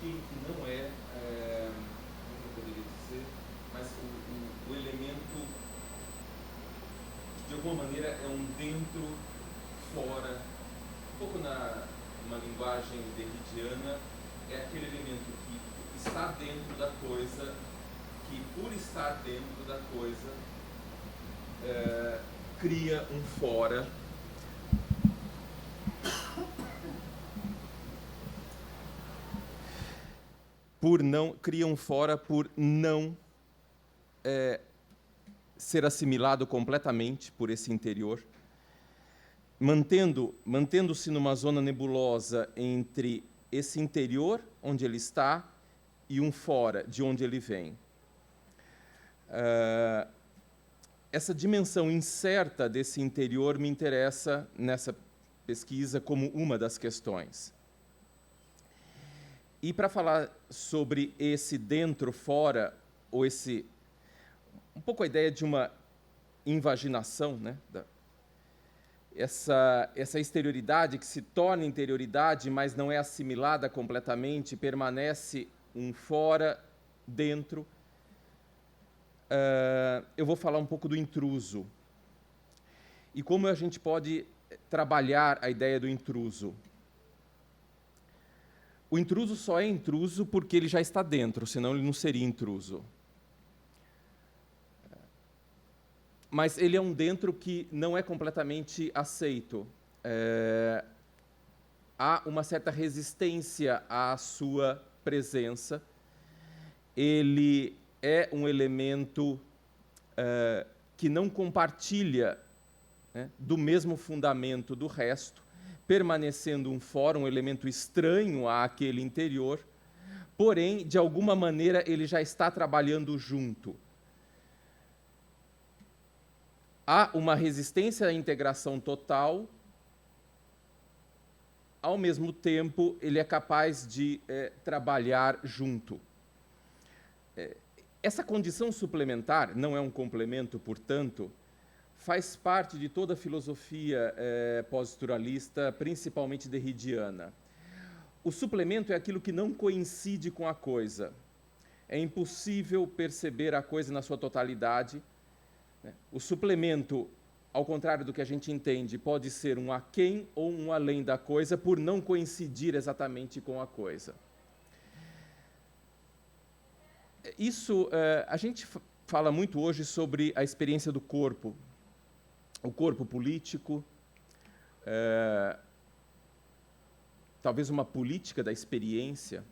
que não como eu poderia dizer, mas o elemento, de alguma maneira, é um dentro, fora, um pouco numa linguagem derridiana, é aquele elemento que está dentro da coisa, que por estar dentro da coisa, cria um fora. Cria um fora por não ser assimilado completamente por esse interior, mantendo-se numa zona nebulosa entre esse interior, onde ele está, e um fora, de onde ele vem. Essa dimensão incerta desse interior me interessa nessa pesquisa como uma das questões. E para falar sobre esse dentro-fora, ou um pouco a ideia de uma invaginação, né? Essa exterioridade que se torna interioridade, mas não é assimilada completamente, permanece um fora, dentro. Eu vou falar um pouco do intruso. E como a gente pode trabalhar a ideia do intruso. O intruso só é intruso porque ele já está dentro, senão ele não seria intruso. Mas ele é um dentro que não é completamente aceito. Há uma certa resistência à sua presença. Ele é um elemento que não compartilha, né, do mesmo fundamento do resto, permanecendo um fora, um elemento estranho àquele interior, porém, de alguma maneira, ele já está trabalhando junto. Há uma resistência à integração total, ao mesmo tempo, ele é capaz de trabalhar junto. Essa condição suplementar, não é um complemento, portanto, faz parte de toda a filosofia pós-estruturalista, principalmente derridiana. O suplemento é aquilo que não coincide com a coisa. É impossível perceber a coisa na sua totalidade. O suplemento, ao contrário do que a gente entende, pode ser um aquém ou um além da coisa, por não coincidir exatamente com a coisa. A gente fala muito hoje sobre a experiência do corpo, o corpo político, talvez uma política da experiência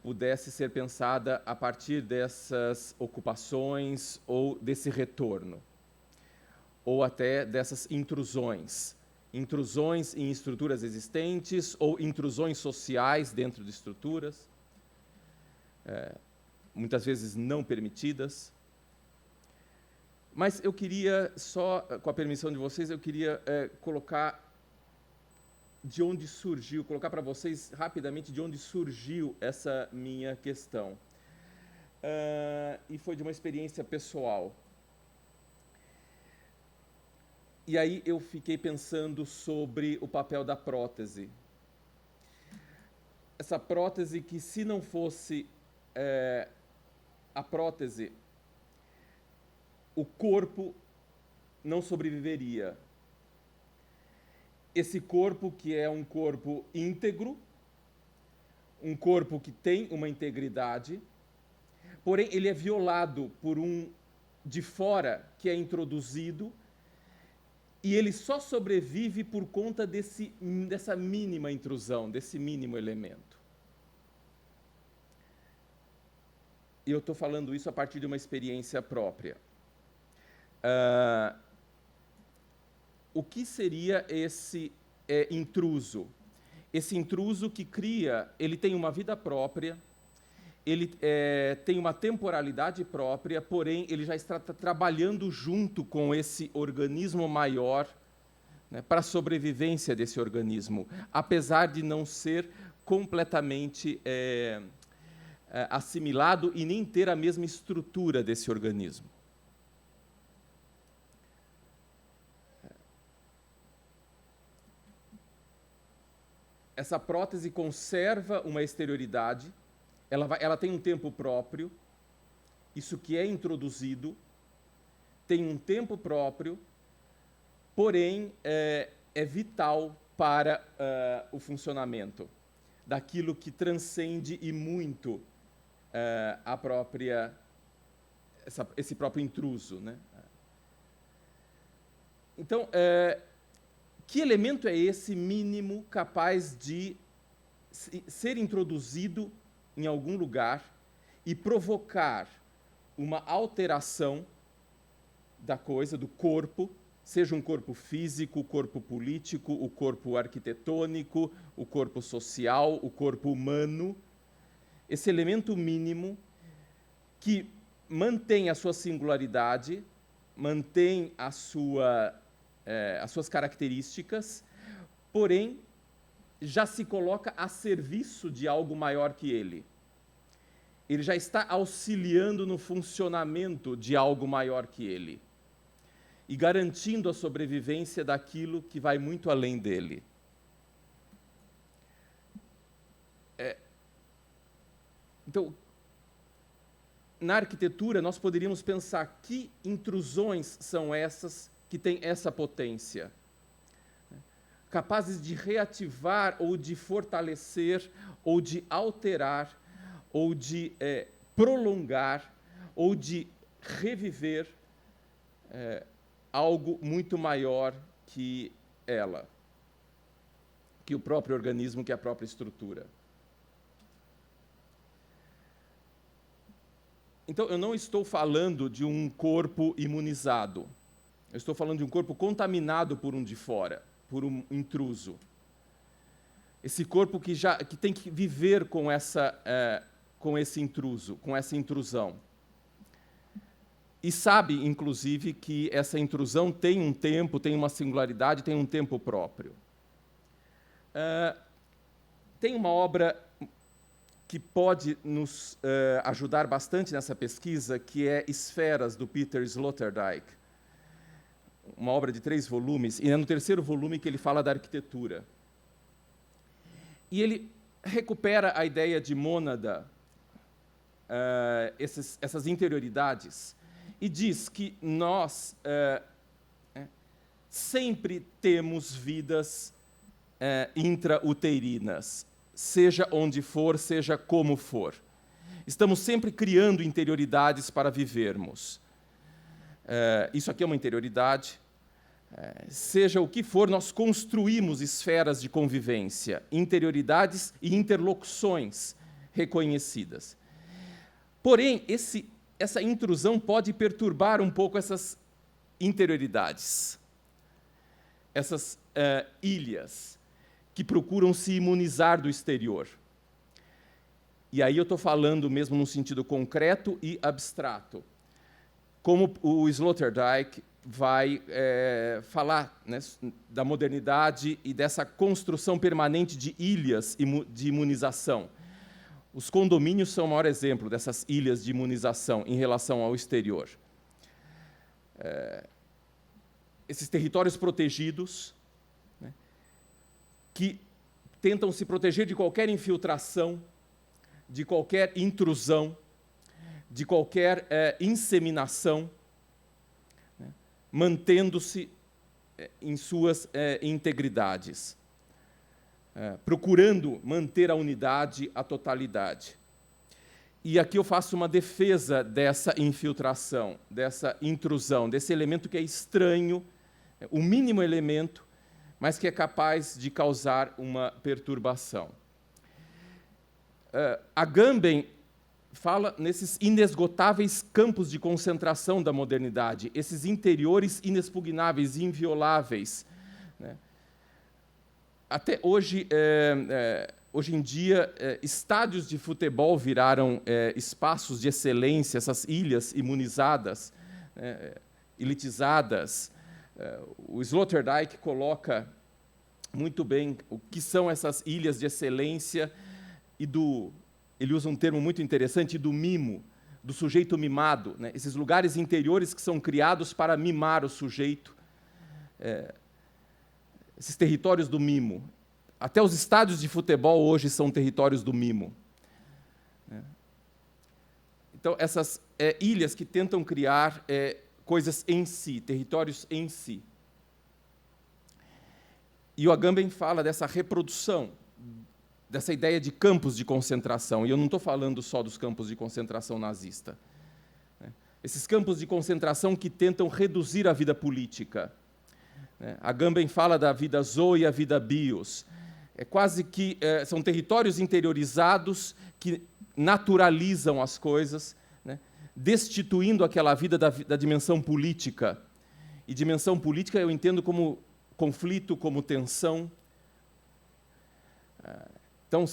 pudesse ser pensada a partir dessas ocupações ou desse retorno, ou até dessas intrusões em estruturas existentes ou intrusões sociais dentro de estruturas, muitas vezes não permitidas. Mas eu queria, só com a permissão de vocês, eu queria colocar para vocês rapidamente de onde surgiu essa minha questão. E foi de uma experiência pessoal. E aí eu fiquei pensando sobre o papel da prótese. Essa prótese que, se não fosse a prótese, o corpo não sobreviveria. Esse corpo que é um corpo íntegro, um corpo que tem uma integridade, porém ele é violado por um de fora que é introduzido, e ele só sobrevive por conta dessa mínima intrusão, desse mínimo elemento. E eu estou falando isso a partir de uma experiência própria. O que seria esse intruso? Esse intruso que cria, ele tem uma vida própria, ele tem uma temporalidade própria, porém ele já está trabalhando junto com esse organismo maior, né, para a sobrevivência desse organismo, apesar de não ser completamente assimilado e nem ter a mesma estrutura desse organismo. essa prótese conserva uma exterioridade, ela tem um tempo próprio, isso que é introduzido tem um tempo próprio, porém é vital para o funcionamento daquilo que transcende e muito esse próprio intruso, né? Então, que elemento é esse mínimo capaz de ser introduzido em algum lugar e provocar uma alteração da coisa, do corpo, seja um corpo físico, o corpo político, o corpo arquitetônico, o corpo social, o corpo humano, esse elemento mínimo que mantém a sua singularidade, mantém as suas características, porém já se coloca a serviço de algo maior que ele. Ele já está auxiliando no funcionamento de algo maior que ele e garantindo a sobrevivência daquilo que vai muito além dele. Então, na arquitetura, nós poderíamos pensar que intrusões são essas que têm essa potência, capazes de reativar ou de fortalecer ou de alterar ou de prolongar ou de reviver algo muito maior que ela, que o próprio organismo, que a própria estrutura. Então, eu não estou falando de um corpo imunizado. Eu estou falando de um corpo contaminado por um de fora, por um intruso. Esse corpo que tem que viver com esse intruso, com essa intrusão. E sabe, inclusive, que essa intrusão tem um tempo, tem uma singularidade, tem um tempo próprio. Tem uma obra que pode nos ajudar bastante nessa pesquisa, que é Esferas, do Peter Sloterdijk. Uma obra de 3 volumes, e é no 3º volume que ele fala da arquitetura. E ele recupera a ideia de mônada, essas interioridades, e diz que nós sempre temos vidas intrauterinas, seja onde for, seja como for. Estamos sempre criando interioridades para vivermos. Isso aqui é uma interioridade. Seja o que for, nós construímos esferas de convivência, interioridades e interlocuções reconhecidas. Porém, essa intrusão pode perturbar um pouco essas interioridades, essas ilhas que procuram se imunizar do exterior. E aí eu estou falando mesmo num sentido concreto e abstrato. Como o Sloterdijk vai falar, né, da modernidade e dessa construção permanente de ilhas de imunização. Os condomínios são o maior exemplo dessas ilhas de imunização em relação ao exterior. Esses territórios protegidos, né, que tentam se proteger de qualquer infiltração, de qualquer intrusão, de qualquer inseminação, né, mantendo-se em suas integridades, procurando manter a unidade, a totalidade. E aqui eu faço uma defesa dessa infiltração, dessa intrusão, desse elemento que é estranho, o mínimo elemento, mas que é capaz de causar uma perturbação. Agamben fala nesses inesgotáveis campos de concentração da modernidade, esses interiores inexpugnáveis, invioláveis, né? Até hoje, hoje em dia, estádios de futebol viraram espaços de excelência, essas ilhas imunizadas, elitizadas. O Sloterdijk coloca muito bem o que são essas ilhas de excelência e ele usa um termo muito interessante, do mimo, do sujeito mimado, né? Esses lugares interiores que são criados para mimar o sujeito, esses territórios do mimo. Até os estádios de futebol hoje são territórios do mimo. Então, essas ilhas que tentam criar coisas em si, territórios em si. E o Agamben fala dessa reprodução, dessa ideia de campos de concentração. E eu não estou falando só dos campos de concentração nazista. Esses campos de concentração que tentam reduzir a vida política. Agamben fala da vida zoe e a vida bios. Quase que são territórios interiorizados que naturalizam as coisas, destituindo aquela vida da dimensão política. E dimensão política eu entendo como conflito, como tensão. Então,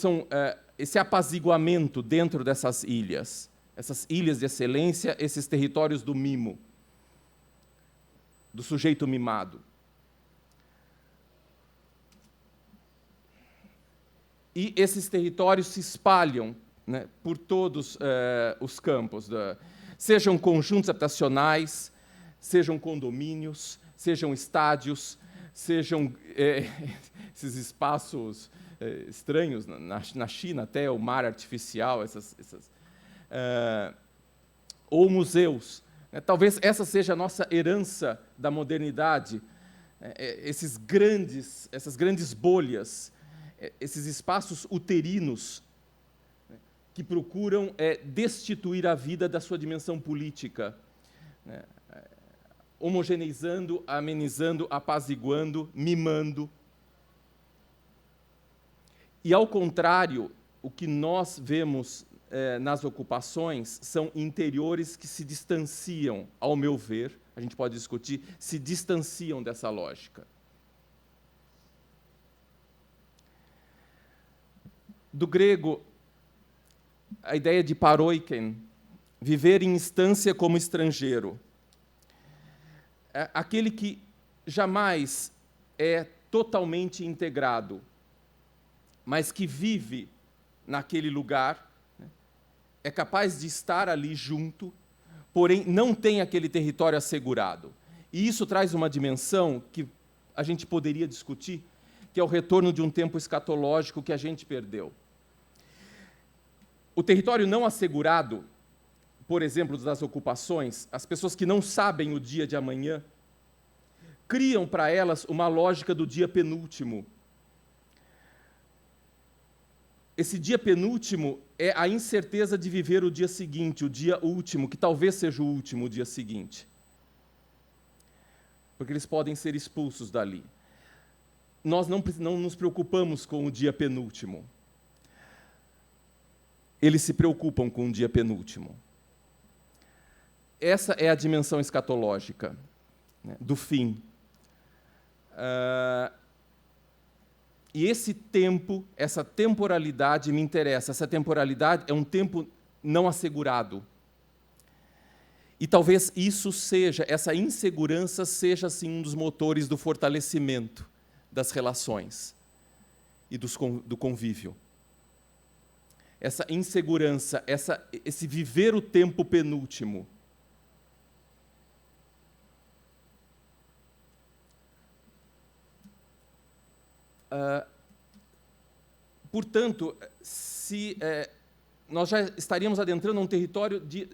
esse apaziguamento dentro dessas ilhas de excelência, esses territórios do mimo, do sujeito mimado. E esses territórios se espalham, por todos os campos, sejam conjuntos habitacionais, sejam condomínios, sejam estádios, sejam esses espaços estranhos, na China até, o mar artificial, ou museus. Talvez essa seja a nossa herança da modernidade, essas grandes bolhas, esses espaços uterinos que procuram destituir a vida da sua dimensão política, homogeneizando, amenizando, apaziguando, mimando. E, ao contrário, o que nós vemos nas ocupações são interiores que se distanciam, ao meu ver, a gente pode discutir, se distanciam dessa lógica. Do grego, a ideia de paroiken, viver em instância como estrangeiro. Aquele que jamais é totalmente integrado, mas que vive naquele lugar, é capaz de estar ali junto, porém não tem aquele território assegurado. E isso traz uma dimensão que a gente poderia discutir, que é o retorno de um tempo escatológico que a gente perdeu. O território não assegurado, por exemplo, das ocupações, as pessoas que não sabem o dia de amanhã, criam para elas uma lógica do dia penúltimo. Esse dia penúltimo é a incerteza de viver o dia seguinte, o dia último, que talvez seja o último, o dia seguinte. Porque eles podem ser expulsos dali. Nós não nos preocupamos com o dia penúltimo. Eles se preocupam com o dia penúltimo. Essa é a dimensão escatológica, do fim. E esse tempo, essa temporalidade me interessa. Essa temporalidade é um tempo não assegurado. E talvez isso seja, essa insegurança seja, assim, um dos motores do fortalecimento das relações e do convívio. Essa insegurança, esse viver o tempo penúltimo. Portanto, nós já estaríamos adentrando um território que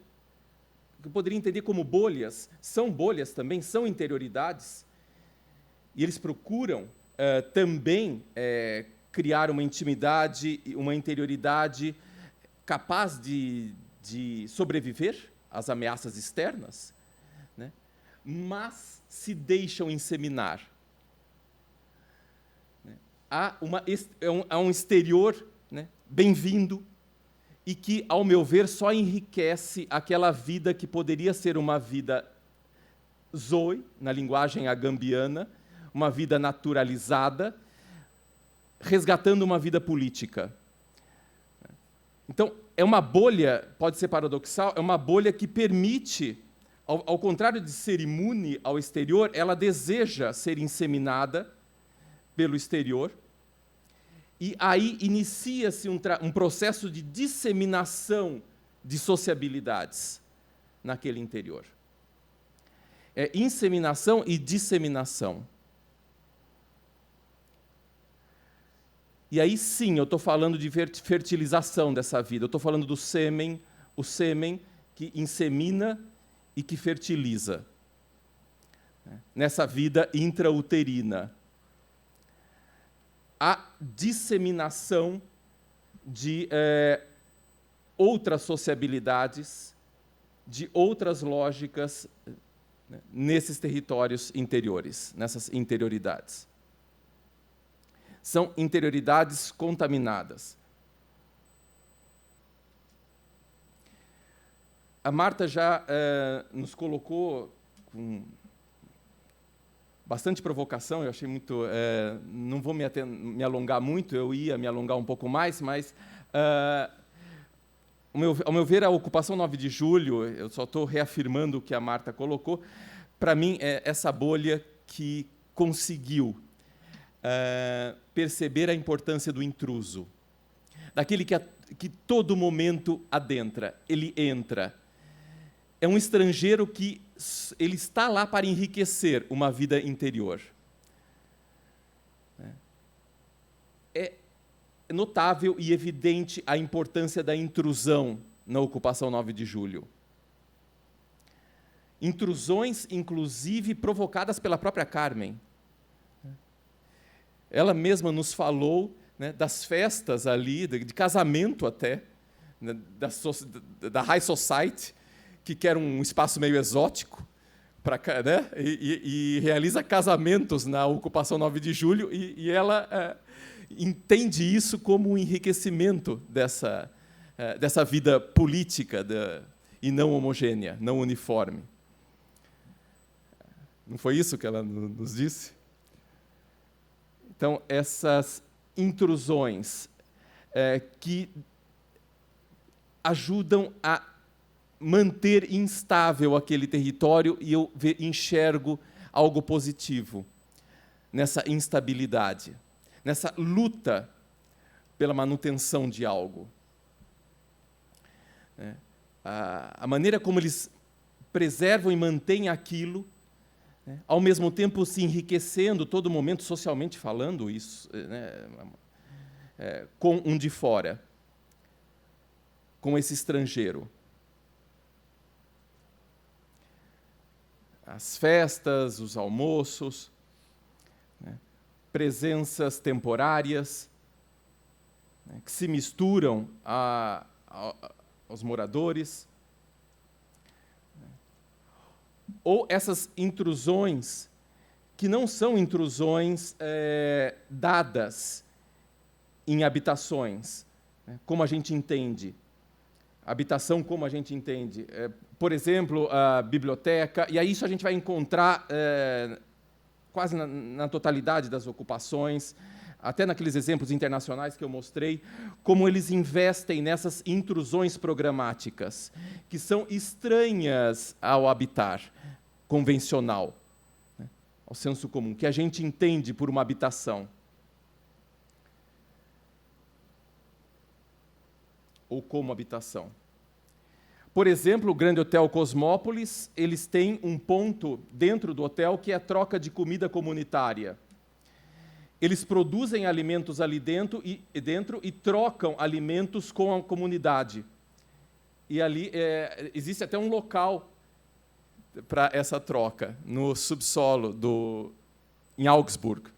eu poderia entender como bolhas. São bolhas também, são interioridades, e eles procuram também criar uma intimidade, uma interioridade capaz de sobreviver às ameaças externas, mas se deixam inseminar. Há um exterior bem-vindo e que, ao meu ver, só enriquece aquela vida que poderia ser uma vida zoe, na linguagem agambiana, uma vida naturalizada, resgatando uma vida política. Então, é uma bolha, pode ser paradoxal, é uma bolha que permite, ao contrário de ser imune ao exterior, ela deseja ser inseminada pelo exterior, e aí inicia-se um processo de disseminação de sociabilidades naquele interior. É inseminação e disseminação. E aí sim, eu estou falando de fertilização dessa vida, eu estou falando do sêmen, o sêmen que insemina e que fertiliza, nessa vida intrauterina. A disseminação de outras sociabilidades, de outras lógicas, né, nesses territórios interiores, nessas interioridades. São interioridades contaminadas. A Marta já nos colocou com bastante provocação, eu achei muito... não vou me alongar muito, eu ia me alongar um pouco mais, mas, ao meu ver, a ocupação 9 de julho, eu só estou reafirmando o que a Marta colocou, para mim, é essa bolha que conseguiu perceber a importância do intruso, daquele que todo momento adentra, ele entra. É um estrangeiro que ele está lá para enriquecer uma vida interior. É notável e evidente a importância da intrusão na ocupação 9 de julho. Intrusões, inclusive, provocadas pela própria Carmen. Ela mesma nos falou, né, das festas ali, de casamento até, né, da High Society, que quer um espaço meio exótico, né, e realiza casamentos na ocupação 9 de julho, e ela entende isso como um enriquecimento dessa vida política e não homogênea, não uniforme. Não foi isso que ela nos disse? Então, essas intrusões que ajudam a manter instável aquele território, e eu enxergo algo positivo nessa instabilidade, nessa luta pela manutenção de algo. A maneira como eles preservam e mantêm aquilo, né, ao mesmo tempo se enriquecendo, todo momento, socialmente falando, isso, né, com um de fora, com esse estrangeiro. As festas, os almoços, né, presenças temporárias, né, que se misturam aos moradores, ou essas intrusões que não são intrusões dadas em habitações, né, como a gente entende. Habitação como a gente entende. Por exemplo, a biblioteca, e aí isso a gente vai encontrar quase na totalidade das ocupações, até naqueles exemplos internacionais que eu mostrei, como eles investem nessas intrusões programáticas, que são estranhas ao habitar convencional, né, ao senso comum, que a gente entende por uma habitação. Ou como habitação. Por exemplo, o Grande Hotel Cosmópolis, eles têm um ponto dentro do hotel que é a troca de comida comunitária. Eles produzem alimentos ali dentro e trocam alimentos com a comunidade. E ali existe até um local para essa troca, no subsolo em Augsburg.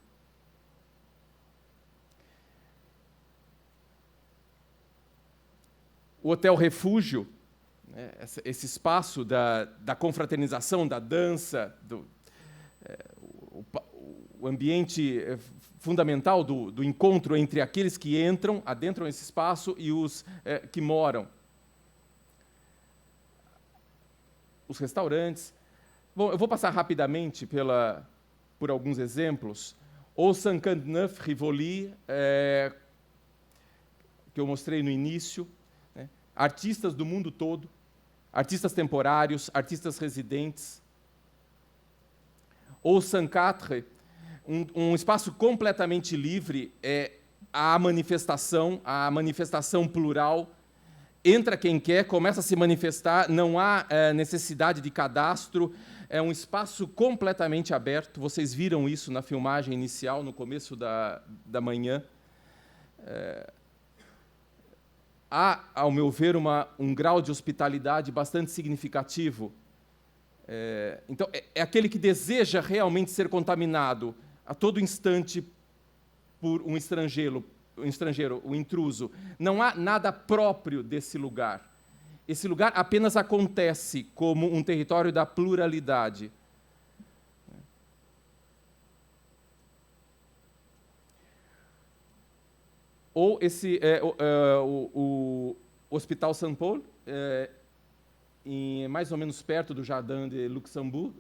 O Hotel Refúgio, né, esse espaço da confraternização, da dança, o ambiente fundamental do encontro entre aqueles que adentram esse espaço e os que moram. Os restaurantes. Bom, eu vou passar rapidamente por alguns exemplos. O 59 Rivoli, que eu mostrei no início, artistas do mundo todo, artistas temporários, artistas residentes. Ou 104, um espaço completamente livre, a manifestação plural, entra quem quer, começa a se manifestar, não há necessidade de cadastro, é um espaço completamente aberto, vocês viram isso na filmagem inicial, no começo da manhã. há, ao meu ver, um grau de hospitalidade bastante significativo. Então, é aquele que deseja realmente ser contaminado a todo instante por um estrangeiro, o intruso. Não há nada próprio desse lugar. Esse lugar apenas acontece como um território da pluralidade. Ou o Hospital Saint-Paul, mais ou menos perto do Jardin de Luxembourg,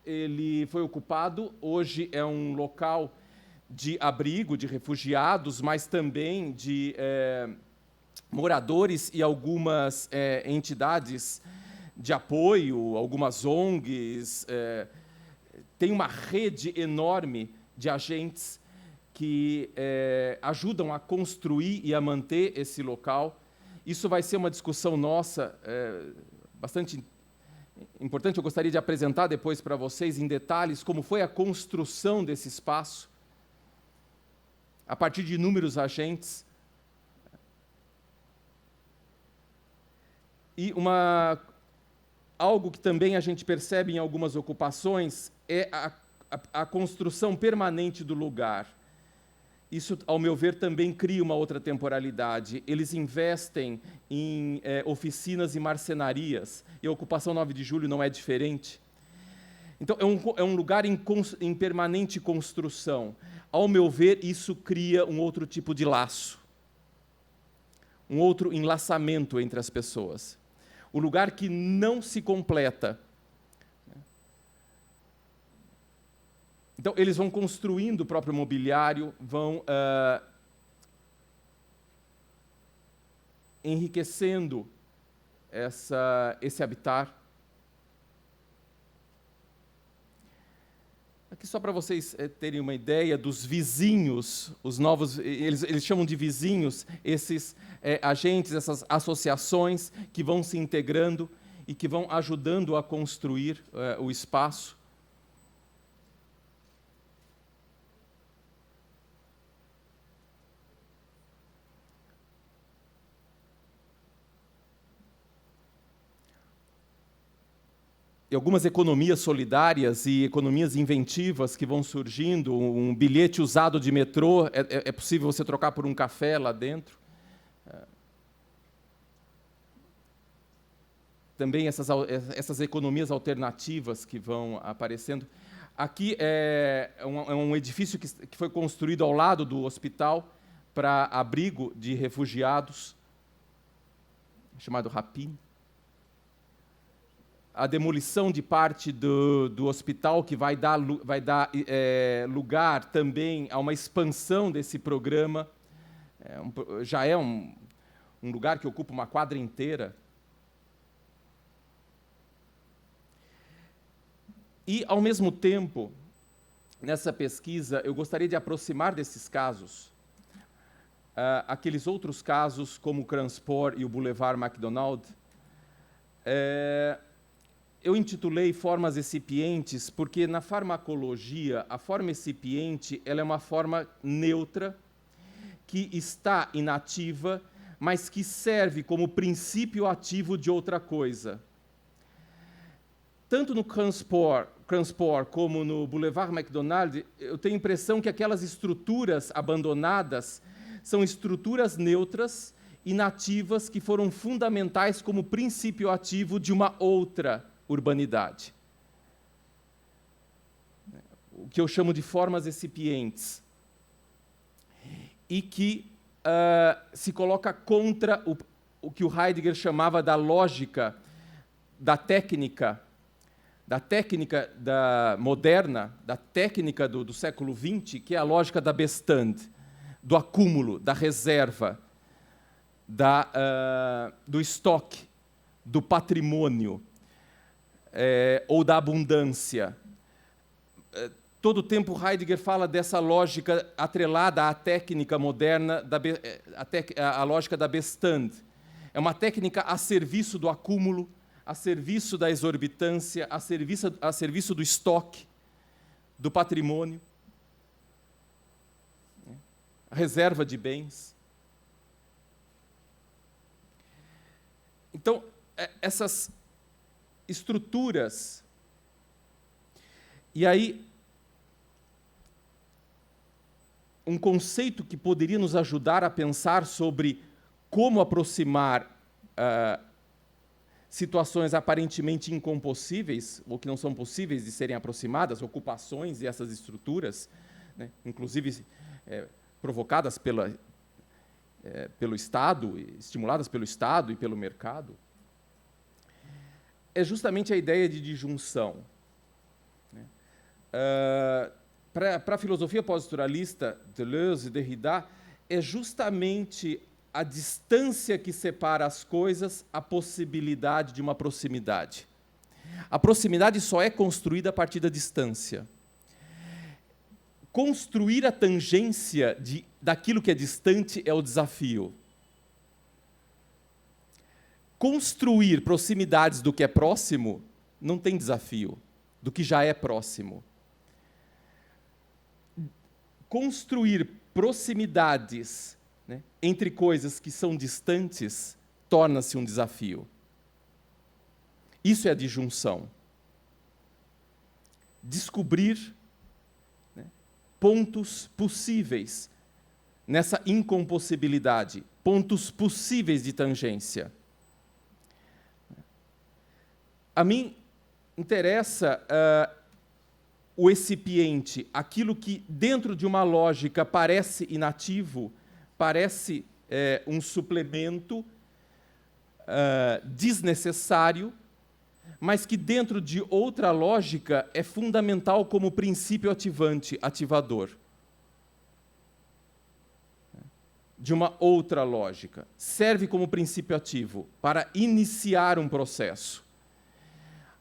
ele foi ocupado, hoje é um local de abrigo de refugiados, mas também de moradores e algumas entidades de apoio, algumas ONGs. Tem uma rede enorme de agentes que ajudam a construir e a manter esse local. Isso vai ser uma discussão nossa bastante importante. Eu gostaria de apresentar depois para vocês, em detalhes, como foi a construção desse espaço, a partir de inúmeros agentes. E algo que também a gente percebe em algumas ocupações é a construção permanente do lugar. Isso, ao meu ver, também cria uma outra temporalidade. Eles investem em oficinas e marcenarias, e a ocupação 9 de julho não é diferente. Então, é um lugar em permanente construção. Ao meu ver, isso cria um outro tipo de laço, um outro enlaçamento entre as pessoas. O lugar que não se completa. Então, eles vão construindo o próprio mobiliário, vão enriquecendo esse habitat. Aqui só para vocês terem uma ideia dos vizinhos, os novos, eles chamam de vizinhos, esses agentes, essas associações que vão se integrando e que vão ajudando a construir o espaço. E algumas economias solidárias e economias inventivas que vão surgindo. Um bilhete usado de metrô, é possível você trocar por um café lá dentro. Também essas economias alternativas que vão aparecendo. Aqui é um edifício que foi construído ao lado do hospital para abrigo de refugiados, chamado Rapin. A demolição de parte do hospital, que vai dar lugar também a uma expansão desse programa. Já é um lugar que ocupa uma quadra inteira. E, ao mesmo tempo, nessa pesquisa, eu gostaria de aproximar desses casos aqueles outros casos, como o Transport e o Boulevard McDonald. Eu intitulei formas excipientes porque, na farmacologia, a forma excipiente ela é uma forma neutra, que está inativa, mas que serve como princípio ativo de outra coisa. Tanto no Transport como no Boulevard McDonald, eu tenho a impressão que aquelas estruturas abandonadas são estruturas neutras, inativas, que foram fundamentais como princípio ativo de uma outra urbanidade. O que eu chamo de formas excipientes. E que se coloca contra o que o Heidegger chamava da lógica, da técnica moderna, da técnica do século XX, que é a lógica da Bestand, do acúmulo, da reserva, do estoque, do patrimônio, ou da abundância. Todo o tempo Heidegger fala dessa lógica atrelada à técnica moderna, a lógica da Bestand. É uma técnica a serviço do acúmulo, a serviço da exorbitância, a serviço do estoque, do patrimônio. reserva de bens. Então, essas estruturas, e aí, um conceito que poderia nos ajudar a pensar sobre como aproximar situações aparentemente incompossíveis, ou que não são possíveis de serem aproximadas, ocupações e essas estruturas, né, inclusive provocadas pelo Estado, estimuladas pelo Estado e pelo mercado, é justamente a ideia de disjunção. Para a filosofia pós-estruturalista, Deleuze e Derrida, é justamente a distância que separa as coisas a possibilidade de uma proximidade. A proximidade só é construída a partir da distância. Construir a tangência daquilo que é distante é o desafio. Construir proximidades do que é próximo não tem desafio, do que já é próximo. Construir proximidades, né, entre coisas que são distantes torna-se um desafio. Isso é a disjunção. Descobrir, né, pontos possíveis nessa incompossibilidade, pontos possíveis de tangência. A mim interessa o excipiente, aquilo que, dentro de uma lógica, parece inativo, parece um suplemento desnecessário, mas que, dentro de outra lógica, é fundamental como princípio ativante, ativador. De uma outra lógica. Serve como princípio ativo para iniciar um processo.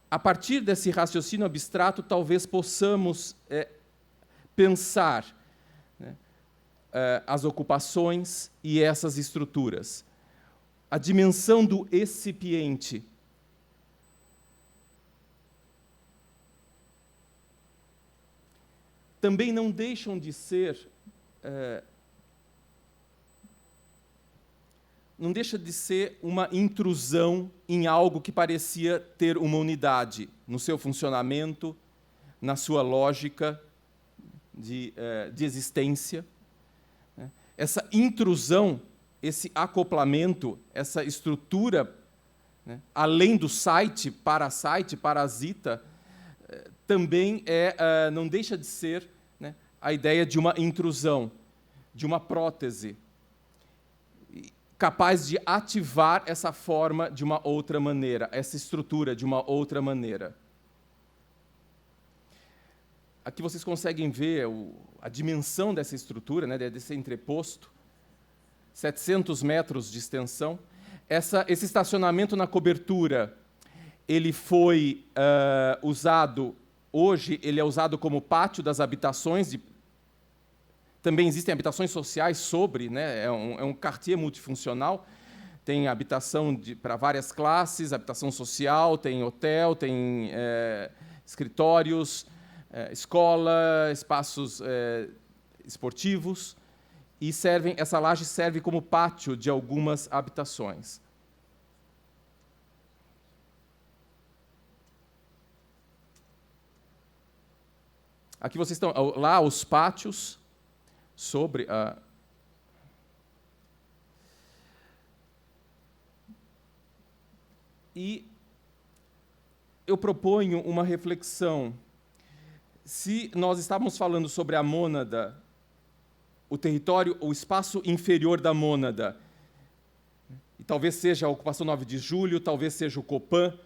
A partir desse raciocínio abstrato, talvez possamos pensar, né, as ocupações e essas estruturas. A dimensão do excipiente. Também não deixam de ser... não deixa de ser uma intrusão em algo que parecia ter uma unidade no seu funcionamento, na sua lógica de existência. Essa intrusão, esse acoplamento, essa estrutura, né, além do site, parasita, também não deixa de ser, né, a ideia de uma intrusão, de uma prótese, capaz de ativar essa forma de uma outra maneira, essa estrutura de uma outra maneira. Aqui vocês conseguem ver a dimensão dessa estrutura, né, desse entreposto, 700 metros de extensão. Esse estacionamento na cobertura, ele foi usado, hoje ele é usado como pátio das habitações. Também existem habitações sociais sobre, né, é um quartier multifuncional, tem habitação para várias classes, habitação social, tem hotel, tem escritórios, escola, espaços esportivos, e essa laje serve como pátio de algumas habitações. Aqui vocês estão, lá os pátios, sobre a... E eu proponho uma reflexão. Se nós estávamos falando sobre a mônada, o território, o espaço inferior da mônada, e talvez seja a ocupação 9 de julho, talvez seja o Copan,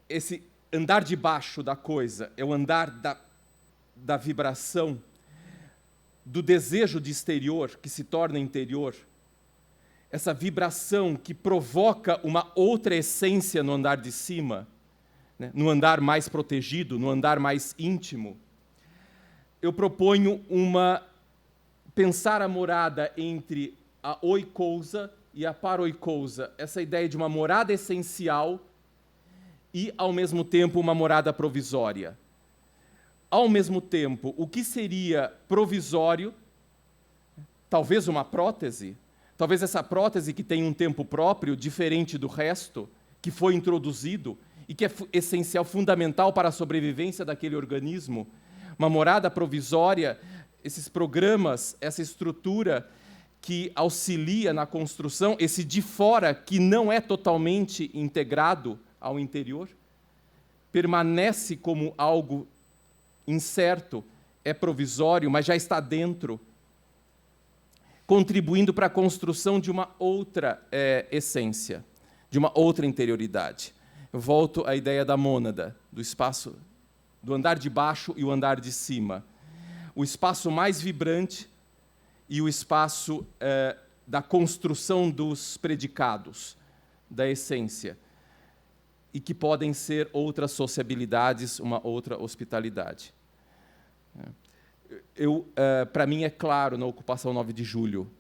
esse andar de baixo da coisa, é o andar da vibração, do desejo de exterior que se torna interior, essa vibração que provoca uma outra essência no andar de cima, né, no andar mais protegido, no andar mais íntimo. Eu proponho pensar a morada entre a oikousa e a paroikousa, essa ideia de uma morada essencial e, ao mesmo tempo, uma morada provisória. Ao mesmo tempo, o que seria provisório talvez uma prótese, talvez essa prótese que tem um tempo próprio, diferente do resto, que foi introduzido e que é essencial, fundamental para a sobrevivência daquele organismo, uma morada provisória, esses programas, essa estrutura que auxilia na construção, esse de fora que não é totalmente integrado ao interior, permanece como algo incerto, é provisório, mas já está dentro, contribuindo para a construção de uma outra essência, de uma outra interioridade. Eu volto à ideia da mônada, do espaço, do andar de baixo e o andar de cima. O espaço mais vibrante e o espaço da construção dos predicados, da essência, e que podem ser outras sociabilidades, uma outra hospitalidade. Para mim é claro, na ocupação 9 de julho,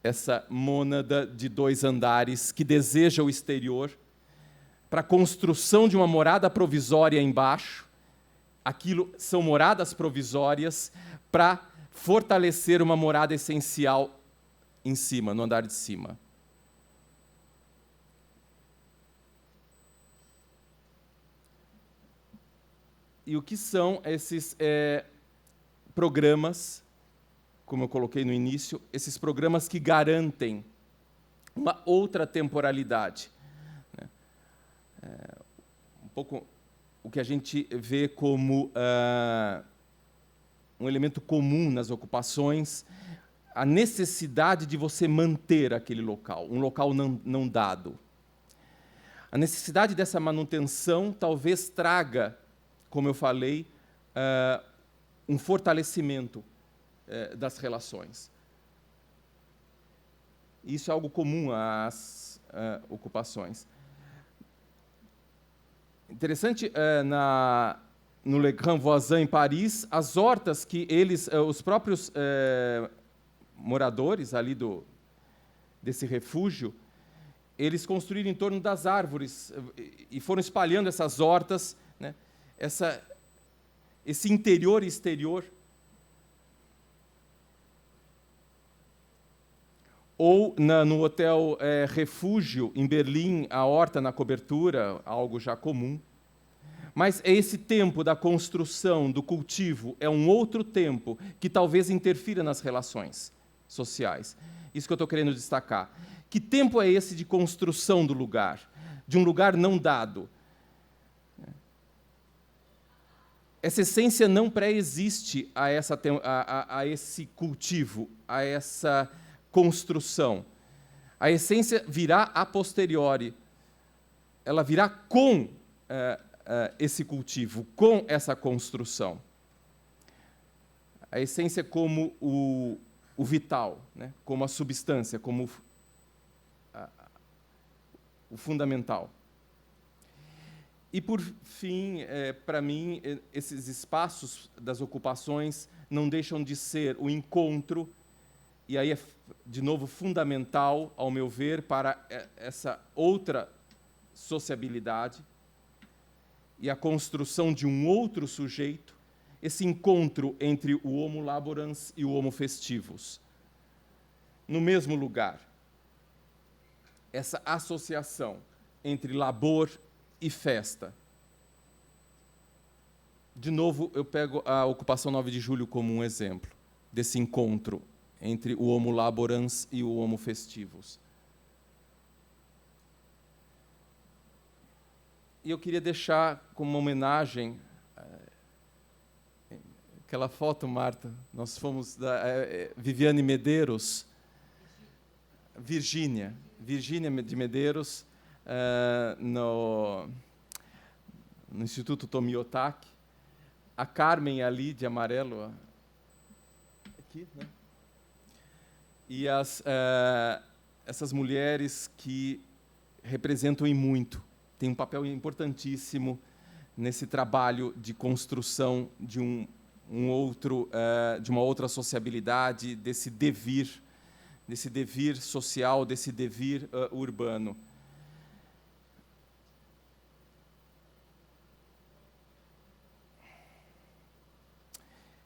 essa mônada de 2 andares que deseja o exterior para a construção de uma morada provisória embaixo. Aquilo são moradas provisórias para fortalecer uma morada essencial em cima, no andar de cima. E o que são esses programas, como eu coloquei no início, esses programas que garantem uma outra temporalidade? Um pouco o que a gente vê como um elemento comum nas ocupações, a necessidade de você manter aquele local, um local não dado. A necessidade dessa manutenção talvez traga, como eu falei, um fortalecimento das relações. Isso é algo comum às ocupações. Interessante, no Le Grand Voisin, em Paris, as hortas que os próprios moradores ali desse refúgio, eles construíram em torno das árvores e foram espalhando essas hortas, né? Esse interior e exterior. Ou no hotel Refúgio, em Berlim, a horta na cobertura, algo já comum. Mas esse tempo da construção, do cultivo, é um outro tempo que talvez interfira nas relações sociais. Isso que eu estou querendo destacar. Que tempo é esse de construção do lugar? De um lugar não dado? Essa essência não pré-existe a esse cultivo, a essa construção. A essência virá a posteriori. Ela virá com esse cultivo, com essa construção. A essência como o vital, né? Como a substância, como o fundamental. E, por fim, para mim, esses espaços das ocupações não deixam de ser o encontro, e aí é, de novo, fundamental, ao meu ver, para essa outra sociabilidade e a construção de um outro sujeito, esse encontro entre o homo laborans e o homo festivus, no mesmo lugar. Essa associação entre labor e festa. De novo, eu pego a ocupação 9 de julho como um exemplo desse encontro entre o homo laborans e o homo festivus. E eu queria deixar como uma homenagem aquela foto, Marta, nós fomos da Viviane Medeiros, Virgínia de Medeiros, no Instituto Tomiotaki, a Carmen ali de amarelo, aqui, né? E essas mulheres que representam e muito, têm um papel importantíssimo nesse trabalho de construção de de uma outra sociabilidade, desse devir social, desse devir urbano.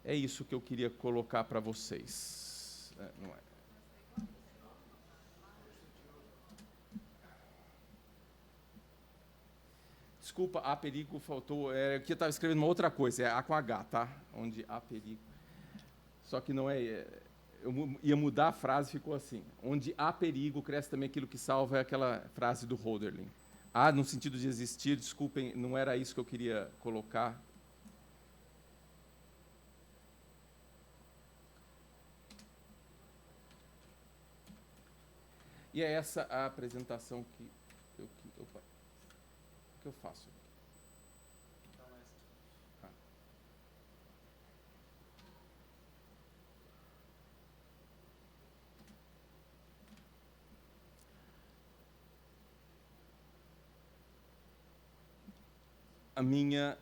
É isso que eu queria colocar para vocês. Não é. Desculpa, há perigo, faltou. É que eu estava escrevendo uma outra coisa, é A com H, tá? Onde há perigo. Só que não é. Eu ia mudar a frase, ficou assim. Onde há perigo, cresce também aquilo que salva, é aquela frase do Hölderlin. Ah, no sentido de existir, desculpem, não era isso que eu queria colocar. E é essa a apresentação que eu faço. A minha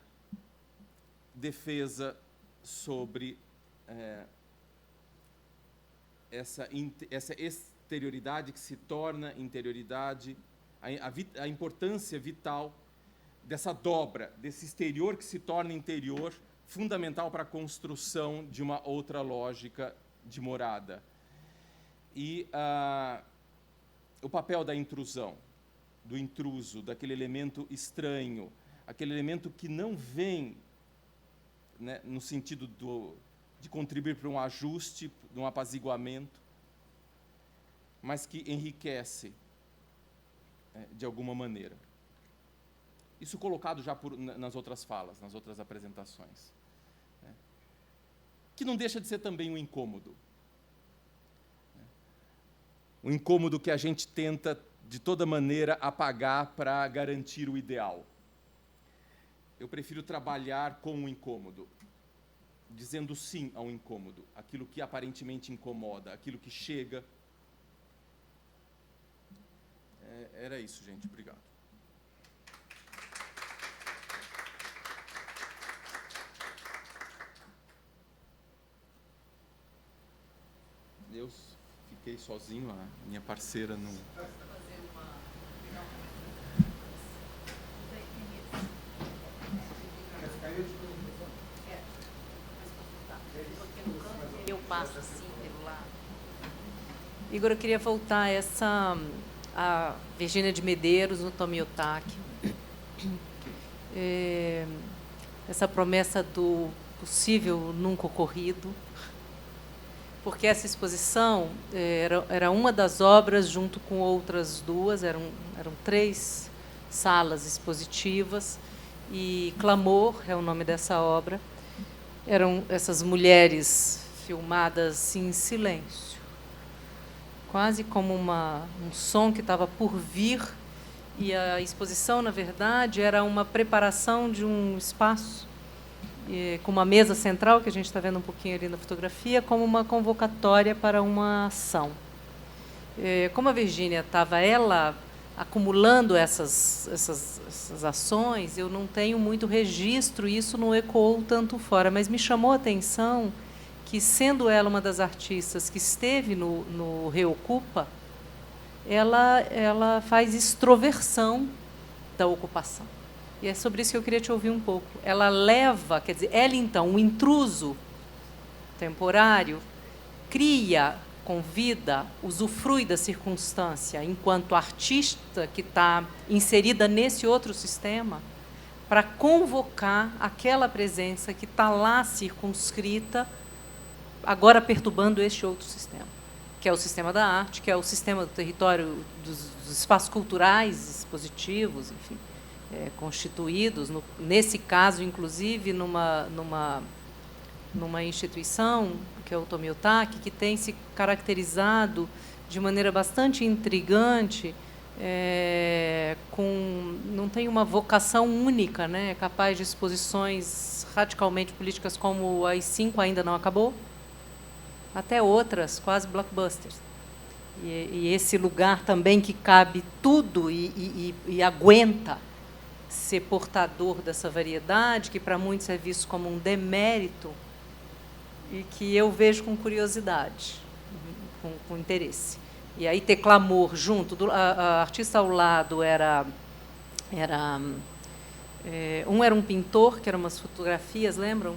defesa sobre essa exterioridade que se torna interioridade, a importância vital dessa dobra, desse exterior que se torna interior, fundamental para a construção de uma outra lógica de morada. E o papel da intrusão, do intruso, daquele elemento estranho, aquele elemento que não vem, né, no sentido de contribuir para um ajuste, de um apaziguamento, mas que enriquece de alguma maneira. Isso colocado já nas outras falas, nas outras apresentações. Né? Que não deixa de ser também um incômodo. Um incômodo que a gente tenta, de toda maneira, apagar para garantir o ideal. Eu prefiro trabalhar com o incômodo, dizendo sim ao incômodo, aquilo que aparentemente incomoda, aquilo que chega. Era isso, gente. Obrigado. Eu fiquei sozinho, a minha parceira não... Eu passo assim pelo lado. Igor, eu queria voltar a Virgínia de Medeiros, no Tomiotaki. Essa promessa do possível nunca ocorrido, porque essa exposição era uma das obras, junto com outras duas, eram 3 salas expositivas, e Clamor é o nome dessa obra. Eram essas mulheres filmadas em silêncio, quase como um som que estava por vir, e a exposição, na verdade, era uma preparação de um espaço, com uma mesa central, que a gente está vendo um pouquinho ali na fotografia, como uma convocatória para uma ação. Como a Virgínia estava, acumulando essas ações, eu não tenho muito registro, e isso não ecoou tanto fora, mas me chamou a atenção que, sendo ela uma das artistas que esteve no Reocupa, ela faz extroversão da ocupação. E é sobre isso que eu queria te ouvir um pouco. Ela leva, quer dizer, ela, então, um intruso temporário, convida, usufrui da circunstância, enquanto artista que está inserida nesse outro sistema, para convocar aquela presença que está lá circunscrita, agora perturbando este outro sistema, que é o sistema da arte, que é o sistema do território, dos espaços culturais, expositivos, enfim, constituídos, nesse caso, inclusive, numa instituição, que é o Tomiotaki, que tem se caracterizado de maneira bastante intrigante, não tem uma vocação única, né, capaz de exposições radicalmente políticas, como a I5 ainda não acabou, até outras, quase blockbusters. E esse lugar também que cabe tudo e aguenta ser portador dessa variedade, que para muitos é visto como um demérito, e que eu vejo com curiosidade, com interesse. E aí ter Clamor junto, a artista ao lado era um era um pintor, que eram umas fotografias, lembram?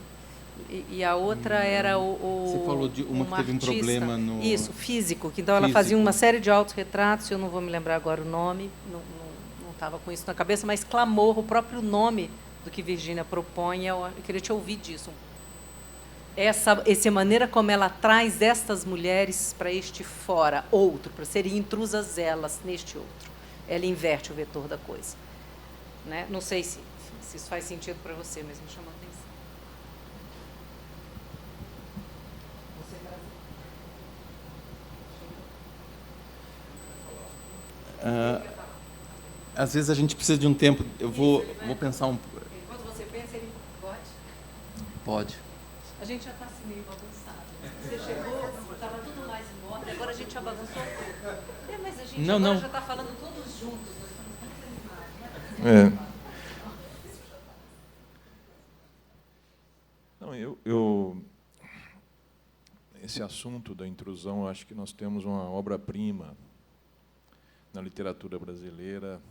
E a outra era Você falou de uma que teve um artista, problema no... Isso, físico. Então, ela fazia uma série de autorretratos, eu não vou me lembrar agora o nome, não estava com isso na cabeça, mas Clamor, o próprio nome do que Virgínia propõe, eu queria te ouvir disso. Essa maneira como ela traz estas mulheres para este fora, outro, para serem intrusas elas neste outro. Ela inverte o vetor da coisa. Né? Não sei se isso faz sentido para você, mas me chamou a atenção. Às vezes a gente precisa de um tempo. Eu vou pensar um... Enquanto você pensa, ele pode? Pode. A gente já está assim meio bagunçado. Você chegou, estava tudo mais em ordem, agora a gente já bagunçou tudo. Mas a gente agora já está falando todos juntos. Nós estamos muito animados, né? Não, esse assunto da intrusão, acho que nós temos uma obra-prima na literatura brasileira,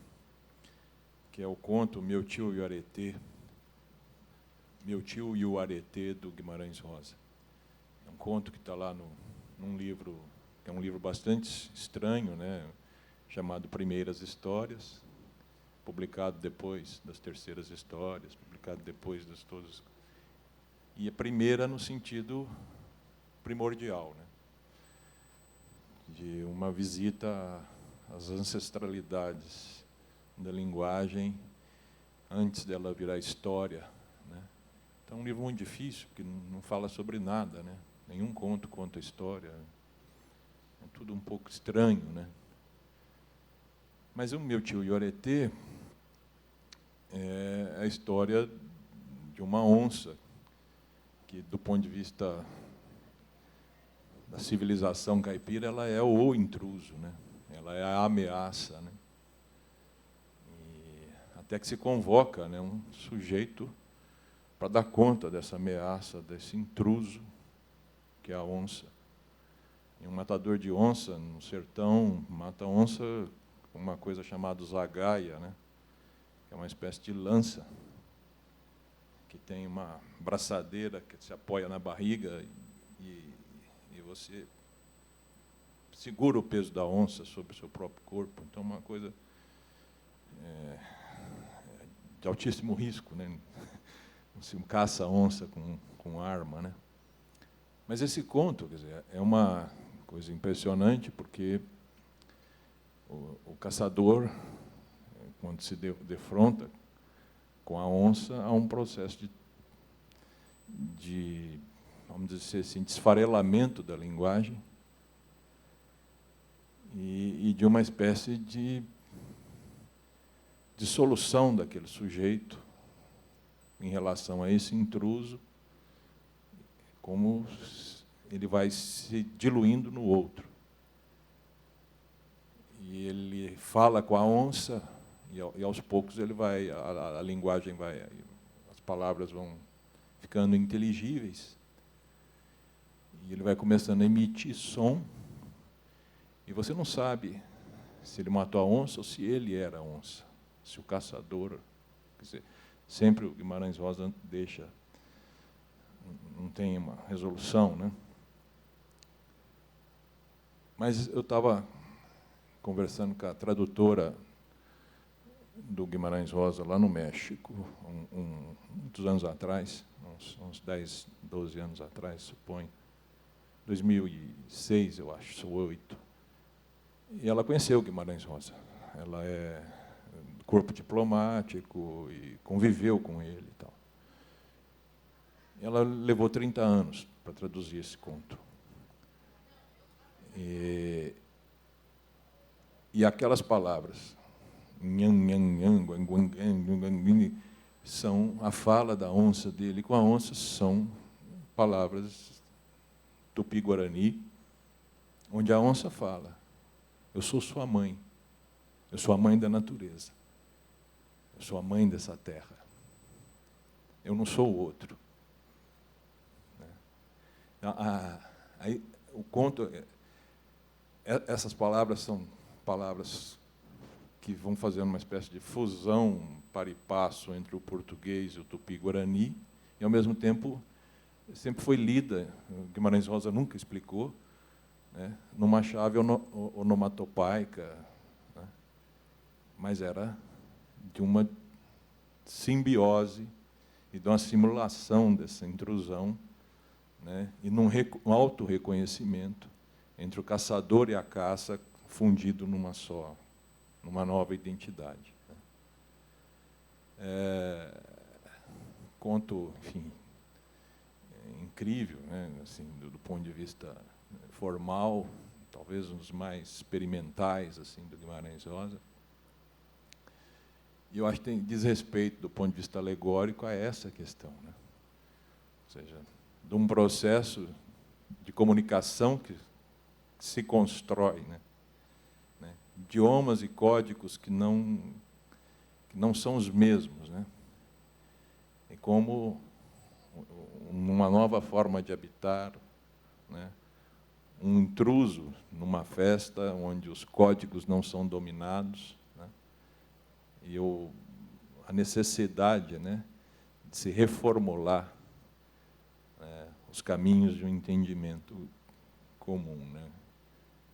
que é o conto Meu Tio e o Aretê, Meu Tio e o Aretê, do Guimarães Rosa. É um conto que está lá num livro, que é um livro bastante estranho, né, chamado Primeiras Histórias, publicado depois das Terceiras Histórias, publicado depois das todas. E a primeira no sentido primordial, né, de uma visita às ancestralidades da linguagem antes dela virar história, né. Então, é um livro muito difícil, porque não fala sobre nada, né? Nenhum conto conta a história. É tudo um pouco estranho, né? Mas o Meu Tio e o Aretê é a história de uma onça que, do ponto de vista da civilização caipira, ela é o intruso, né? Ela é a ameaça, né? E até que se convoca, né, um sujeito para dar conta dessa ameaça, desse intruso, que é a onça. E um matador de onça no sertão mata a onça com uma coisa chamada zagaia, né, que é uma espécie de lança, que tem uma braçadeira que se apoia na barriga e você segura o peso da onça sobre o seu próprio corpo. Então, uma coisa de altíssimo risco, né? Um caça-onça com arma, né? Mas esse conto, quer dizer, é uma coisa impressionante, porque o caçador, quando se defronta com a onça, há um processo de vamos dizer assim, desfarelamento da linguagem e de uma espécie de dissolução daquele sujeito em relação a esse intruso, como ele vai se diluindo no outro. E ele fala com a onça, e aos poucos ele vai, a linguagem vai, as palavras vão ficando inteligíveis, e ele vai começando a emitir som, e você não sabe se ele matou a onça ou se ele era a onça, se o caçador, quer dizer, sempre o Guimarães Rosa deixa, não tem uma resolução, né? Mas eu estava conversando com a tradutora do Guimarães Rosa lá no México, muitos anos atrás, uns 10, 12 anos atrás, suponho, 2006, eu acho, 2008. E ela conheceu o Guimarães Rosa. Ela é do corpo diplomático e conviveu com ele e tal. Ela levou 30 anos para traduzir esse conto. E aquelas palavras, são a fala da onça dele com a onça, são palavras tupi-guarani, onde a onça fala: eu sou sua mãe, eu sou a mãe da natureza, eu sou a mãe dessa terra, eu não sou o outro. Aí, o conto, essas palavras são palavras que vão fazendo uma espécie de fusão, par e passo entre o português e o tupi-guarani, e, ao mesmo tempo, sempre foi lida, Guimarães Rosa nunca explicou, né, numa chave onomatopaica, né, mas era de uma simbiose e de uma simulação dessa intrusão, né, e num autorreconhecimento entre o caçador e a caça fundido numa nova identidade. Conto, enfim, incrível, né, assim, do ponto de vista formal, talvez um dos mais experimentais assim, do Guimarães Rosa. E eu acho que diz respeito, do ponto de vista alegórico, a essa questão, né? Ou seja, de um processo de comunicação que se constrói, né? Idiomas e códigos que não são os mesmos, né? E como uma nova forma de habitar, né? Um intruso numa festa onde os códigos não são dominados, né? E a necessidade, né, de se reformular, os caminhos de um entendimento comum, né,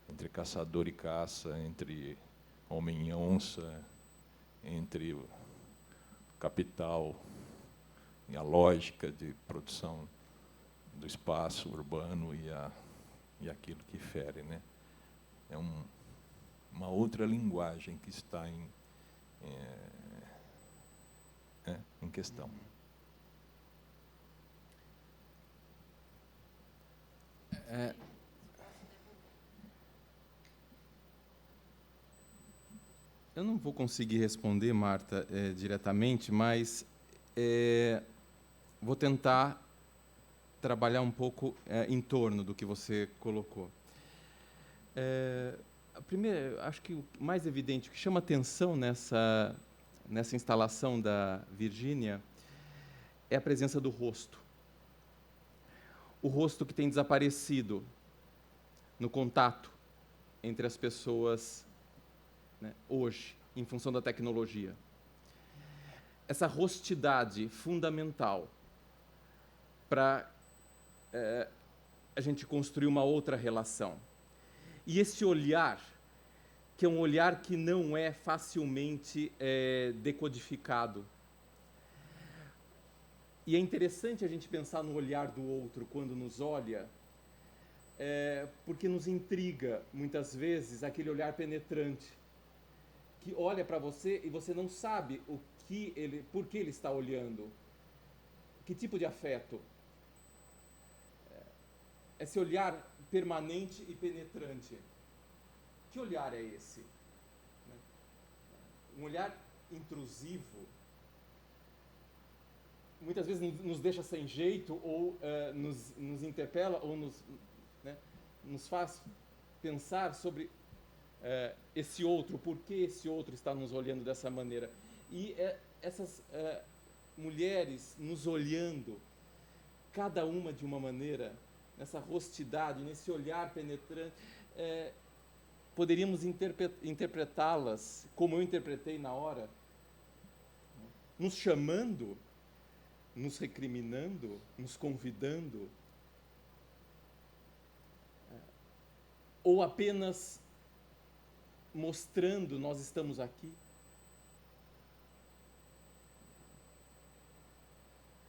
entre caçador e caça, entre homem e onça, entre o capital e a lógica de produção do espaço urbano e aquilo que fere, né? É uma outra linguagem que está em questão. Eu não vou conseguir responder, Marta, diretamente, mas vou tentar trabalhar um pouco em torno do que você colocou. Primeiro, acho que o mais evidente, o que chama atenção nessa instalação da Virgínia é a presença do rosto. O rosto que tem desaparecido no contato entre as pessoas, né, hoje, em função da tecnologia. Essa rostidade fundamental para a gente construir uma outra relação. E esse olhar, que é um olhar que não é facilmente decodificado. E é interessante a gente pensar no olhar do outro quando nos olha, porque nos intriga, muitas vezes, aquele olhar penetrante, que olha para você e você não sabe por que ele está olhando, que tipo de afeto. Esse olhar permanente e penetrante. Que olhar é esse? Um olhar intrusivo, muitas vezes nos deixa sem jeito, ou nos interpela, ou nos faz pensar sobre esse outro, por que esse outro está nos olhando dessa maneira. E essas mulheres nos olhando, cada uma de uma maneira, nessa rostidade, nesse olhar penetrante, poderíamos interpretá-las, como eu interpretei na hora, nos chamando, nos recriminando, nos convidando, ou apenas mostrando nós estamos aqui,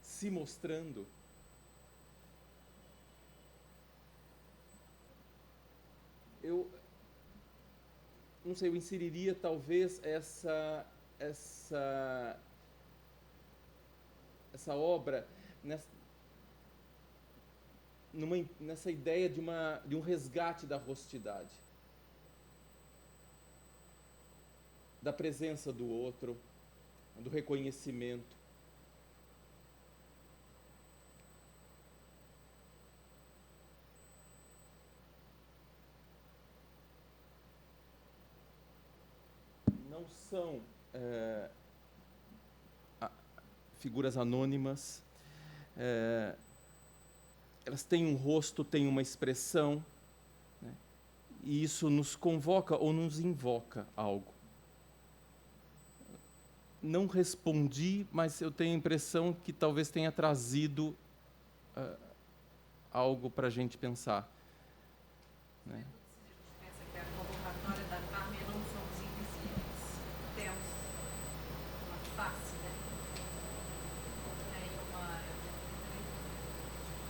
se mostrando. Eu não sei, eu inseriria talvez essa obra nessa ideia de um resgate da rostidade, da presença do outro, do reconhecimento. Não são figuras anônimas, elas têm um rosto, têm uma expressão, né? E isso nos convoca ou nos invoca algo. Não respondi, mas eu tenho a impressão que talvez tenha trazido algo para a gente pensar, né? Se a gente pensa que a convocatória da Carmen não somos invisíveis, temos uma face, né?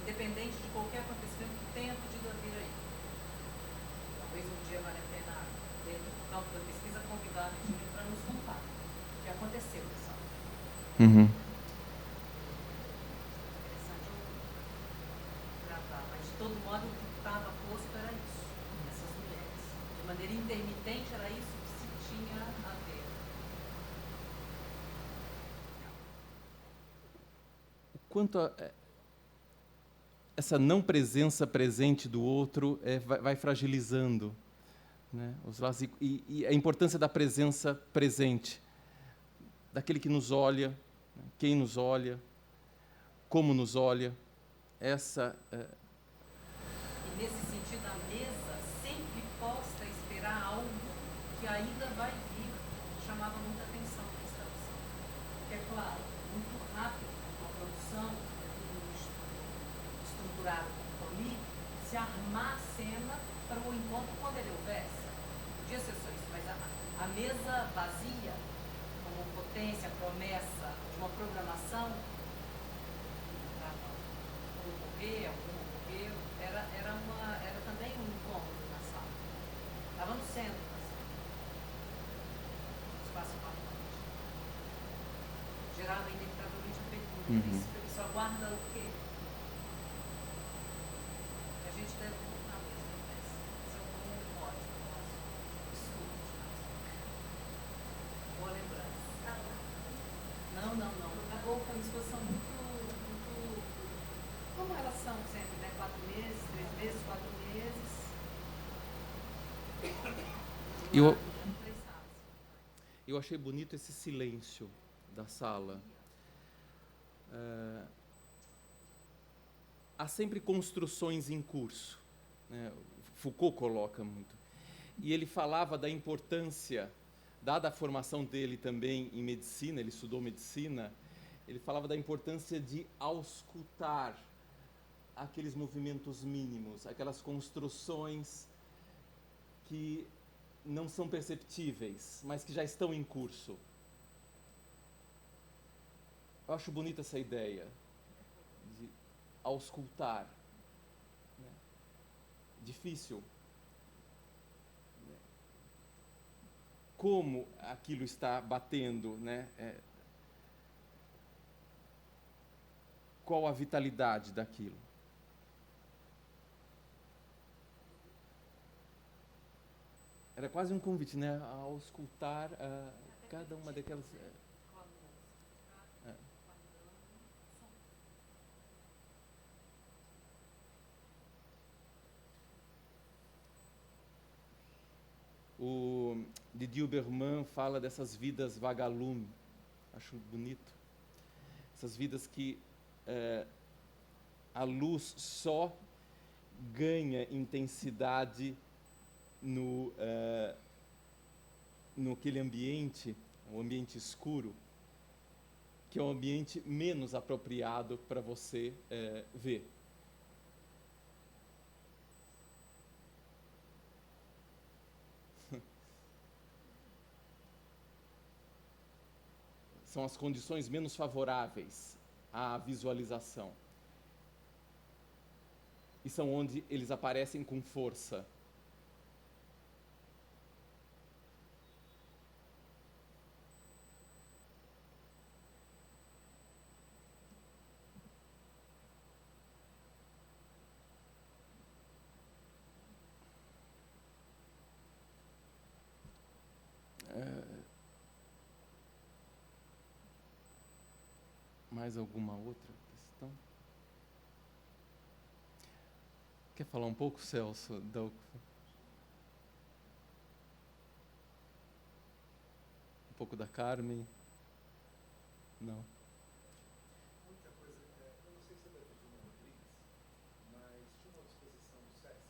Independente de qualquer acontecimento que tenha podido vir aí. Talvez um dia vale a pena, dentro do campo da pesquisa, convidar a Virgínia para nos contar o que aconteceu, pessoal. Uhum. Interessante gravar, mas de todo modo o que estava posto era isso, essas mulheres. De maneira intermitente era isso que se tinha a ver. O quanto essa não presença presente do outro vai fragilizando, né, os laços, e a importância da presença presente, daquele que nos olha, né, quem nos olha, como nos olha, essa... E nesse sentido, a mesa sempre posta a esperar algo que ainda vai vir, chamava muita atenção na instalação. É claro, muito rápido, a produção, estruturado por mim, se armar a cena para o encontro quando ele houvesse. Podia ser só isso, mas a mesa vazia, como potência, promessa de uma programação, como ocorrer, algum ocorreu, era também um incômodo na sala. Estava no centro da sala. Espaço marcante. Gerava inevitavelmente a pergunta. Isso aguarda o quê? A gente deve voltar mesmo nessa. Esse é um bom ótimo nosso estudo. Boa lembrança. Não. Acabou com uma exposição muito... Como elas são sempre, né? 4 meses, 3 meses, 4 meses. Eu achei bonito esse silêncio da sala. Há sempre construções em curso, né? Foucault coloca muito. E ele falava da importância, dada a formação dele também em medicina, ele estudou medicina, ele falava da importância de auscultar aqueles movimentos mínimos, aquelas construções que não são perceptíveis, mas que já estão em curso. Eu acho bonita essa ideia de auscultar, né? Difícil. Como aquilo está batendo, né? Qual a vitalidade daquilo? Era quase um convite, né? A auscultar cada uma daquelas... O Didier Berman fala dessas vidas vagalume, acho bonito. Essas vidas que a luz só ganha intensidade no aquele ambiente, o ambiente escuro, que é um ambiente menos apropriado para você ver. São as condições menos favoráveis à visualização. E são onde eles aparecem com força. Mais alguma outra questão? Quer falar um pouco, Celso? Um pouco da Carmen? Não. Muita coisa. Eu não sei se é da Virgínia Rodrigues, mas tinha uma exposição no SESC.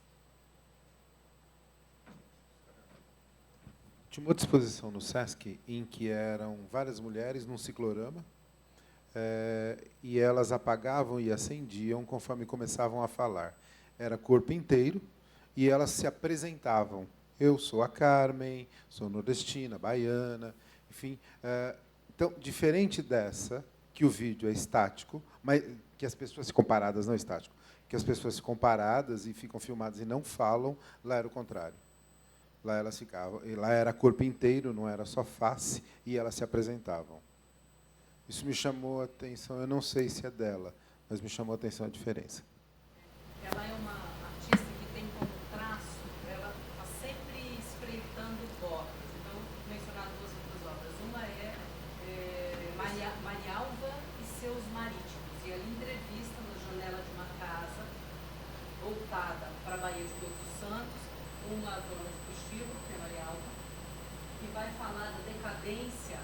Tinha uma exposição no SESC em que eram várias mulheres num ciclorama. e elas apagavam e acendiam conforme começavam a falar. Era corpo inteiro, e elas se apresentavam. Eu sou a Carmen, sou nordestina, baiana, enfim. Então, diferente dessa, que o vídeo é estático, mas que as pessoas ficam paradas, não é estático, que as pessoas ficam paradas e ficam filmadas e não falam, lá era o contrário. Lá elas ficavam, e lá era corpo inteiro, não era só face, e elas se apresentavam. Isso me chamou a atenção, eu não sei se é dela, mas me chamou a atenção a diferença. Ela é uma artista que tem como traço, ela está sempre espreitando bordas. Então, vou mencionar duas outras obras. Uma é Marialva e seus Marítimos. E ela entrevista na janela de uma casa, voltada para a Baía de Todos os Santos, uma dona de prostíbulo, que é Marialva, que vai falar da decadência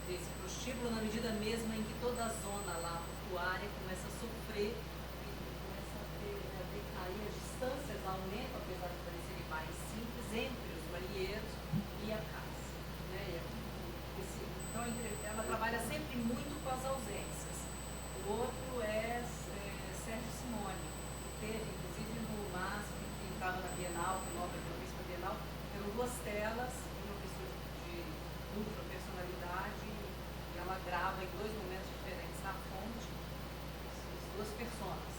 desse prostíbulo na medida mesma em que toda a zona lá portuária começa a sofrer, começa a decair, as distâncias aumentam, apesar de parecerem mais simples, entre os marinheiros e a casa. Né? Então, ela trabalha sempre muito com as ausências. O outro é Sérgio Simone, que teve, inclusive, no MASP, que estava na Bienal, foi uma obra que eu fiz para a Bienal, eram duas telas, uma pessoa de dupla personalidade, e ela grava em dois momentos diferentes na fonte, as duas personas.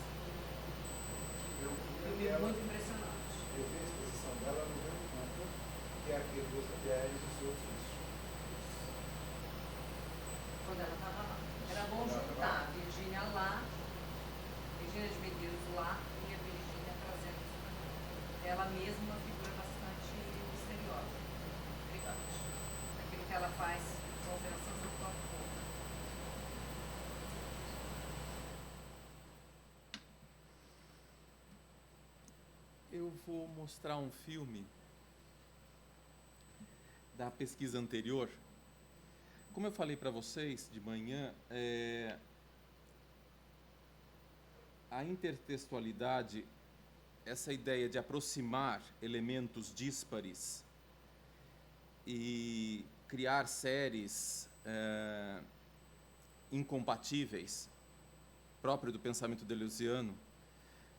Filme muito impressionante. Eu vi a exposição dela no meu campo, que é aquele dos mulheres e seus filhos. Quando ela estava lá. Era bom juntar a Virgínia lá, Virgínia de Medeiros lá, e a Virgínia trazendo isso para cá. Ela mesma é uma figura bastante misteriosa, intrigante. Aquilo que ela faz com operações do próprio corpo. Eu vou mostrar um filme da pesquisa anterior. Como eu falei para vocês de manhã, a intertextualidade, essa ideia de aproximar elementos díspares e criar séries incompatíveis, próprio do pensamento deleuziano,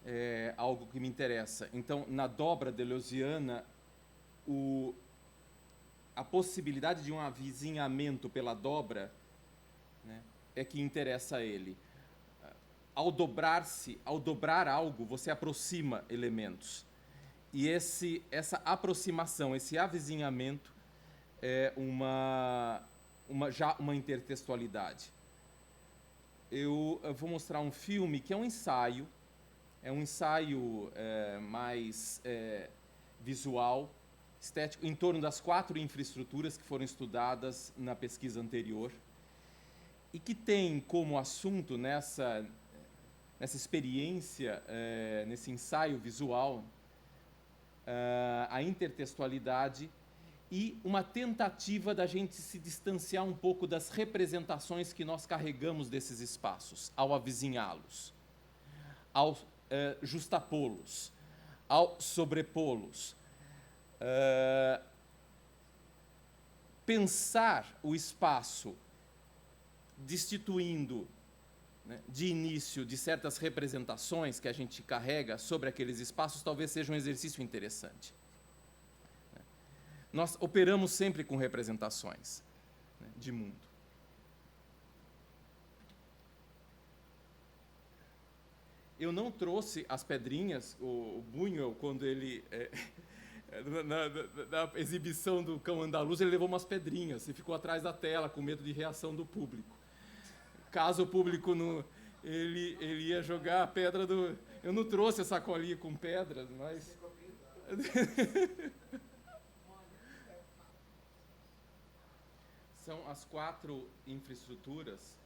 é algo que me interessa. Então, na dobra deleuziana, a possibilidade de um avizinhamento pela dobra, né, é que interessa a ele. Ao dobrar algo, você aproxima elementos. E essa aproximação, esse avizinhamento é já uma intertextualidade. Eu vou mostrar um filme que é um ensaio mais visual, estético, em torno das 4 infraestruturas que foram estudadas na pesquisa anterior e que tem como assunto nessa experiência, nesse ensaio visual, a intertextualidade e uma tentativa da gente se distanciar um pouco das representações que nós carregamos desses espaços, ao avizinhá-los, ao justapô-los, ao sobrepô-los. Pensar o espaço destituindo, né, de início de certas representações que a gente carrega sobre aqueles espaços talvez seja um exercício interessante. Nós operamos sempre com representações, né, de mundo. Eu não trouxe as pedrinhas, o Buñuel, quando ele... na exibição do Cão Andaluz, ele levou umas pedrinhas e ficou atrás da tela com medo de reação do público. Caso o público não... Ele ia jogar a pedra do... Eu não trouxe a sacolinha com pedras, mas... São as 4 infraestruturas.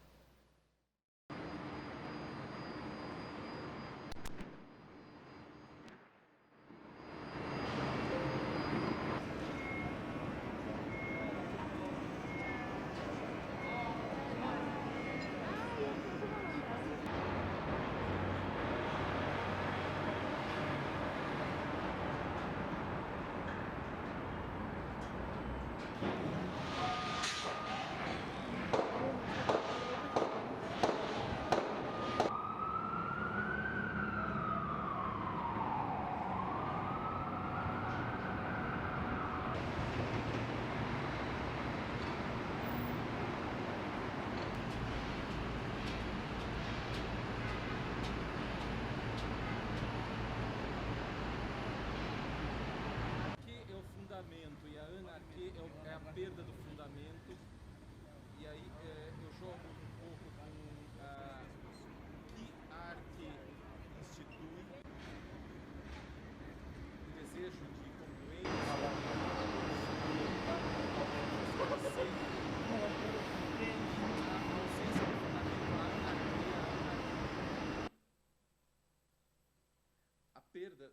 a perda do fundamento. E aí eu jogo um pouco com que a arte institui, o desejo de congruência, a ausência do fundamento, a perda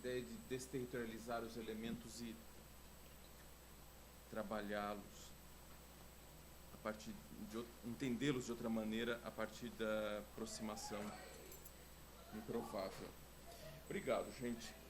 ideia de desterritorializar os elementos e trabalhá-los a partir de entendê-los de outra maneira a partir da aproximação improvável. Obrigado, gente.